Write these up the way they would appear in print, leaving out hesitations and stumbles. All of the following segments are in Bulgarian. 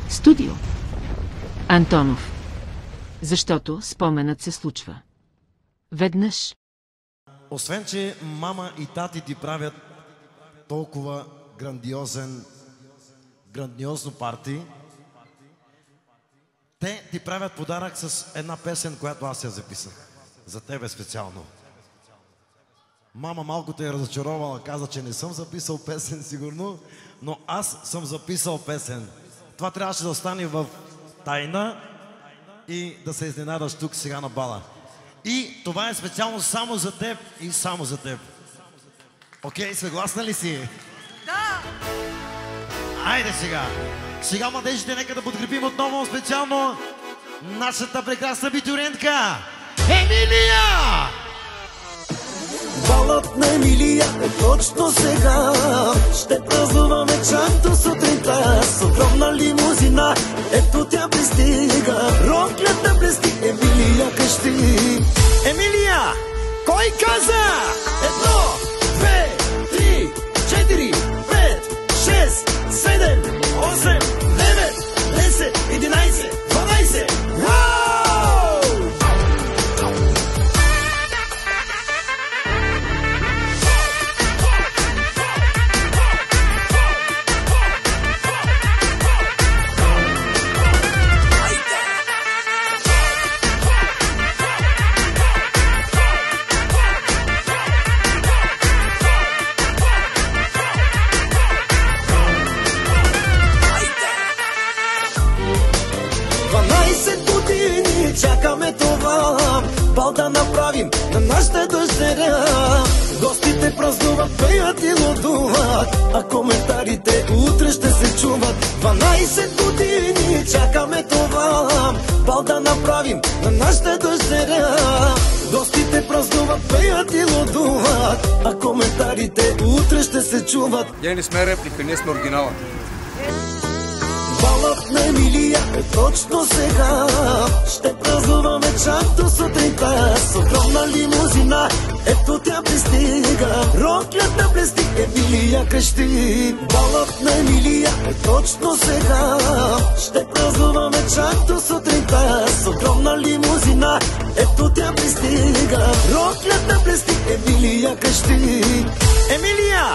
Студио. Антонов. Защото споменът се случва. Веднъж. Освен, че мама и тати ти правят толкова грандиозно парти, те ти правят подарък с една песен, която аз я записах. За тебе специално. Мама малко те е разочаровала, каза, че не съм записал песен сигурно, но аз съм записал песен. Това трябваше да остане в тайна и да се изненадаш тук сега на бала. И това е специално само за теб и само за теб. Окей, съгласна ли си? Да! Айде сега! Сега, младежите, нека да подкрепим отново специално нашата прекрасна абитуриентка Емилия! Балът на Емилия е точно сега. Ще празнуваме чак до сутринта. С огромна лимузина, ето тя пристига. Роклята блести, Емилия къщи. Емилия, кой каза? 1, 2, 3, 4, 5, 6, 7, 8, 9, 10, 11, 12. Вау! Чакаме това бал да направим на нашата дъщеря. Гостите празнуват, пеят и лудуват, а коментарите утре ще се чуват. 12 години чакаме това бал да направим на нашата дъщеря. Гостите празнуват, пеят и лудуват, а коментарите утре ще се чуват. Ние не сме реплика, ние сме оригинала. Балът на Емилия е точно сега. Ще празнуваме чак до сутринта. С огромна лимузина, ето тя пристига. Роклята блести, Емилия къщи. Балът на Емилия е точно сега. Ще празнуваме чак до сутринта. С огромна лимузина, ето тя пристига. Роклята блести, Емилия къщи. Емилия,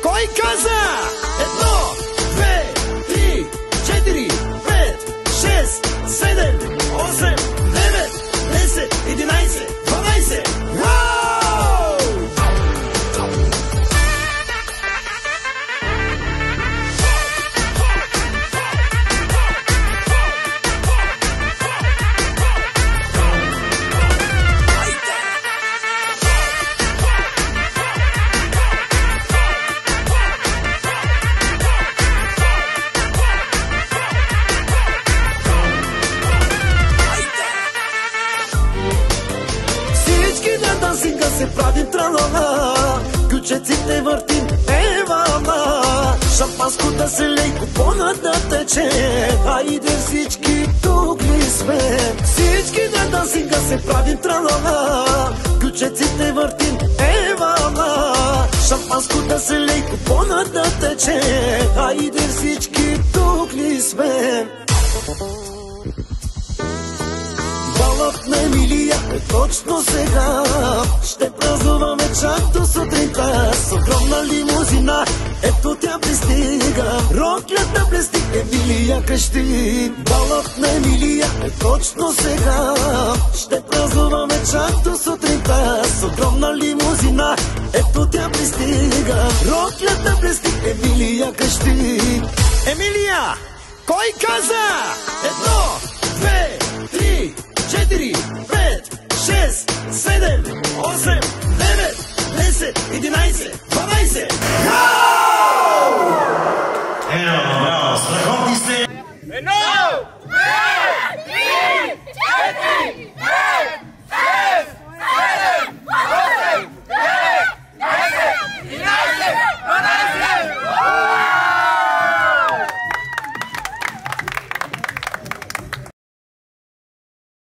кой каза? 1, 2, 3, 4, 5, 6, 7, 8, 9, 10, 11, 12. Вау! Се правим тралала, ключеците въртим, евала. Шампанско да се лей, купонът да тече. Айде всички, тук ли сме? Всички на дансинга се правим тралала, ключеците въртим, евала. Шампанско да се лей, купонът да тече. Айде всички, тук ли сме? Балът на Емилия е точно сега. Ще празнуваме чак до сутринта. С огромна лимузина, ето тя пристига. Роклята блести, Емилия къщи. Балът на Емилия е точно сега. Ще празнуваме чак до сутринта. С огромна лимузина, ето тя пристига. Роклята блести, Емилия къщи. Емилия, кой каза? 1, 2, 3, 4, 5, 6, 7, 8, 9, 10, 11, 12. Страхотни сте! Едно!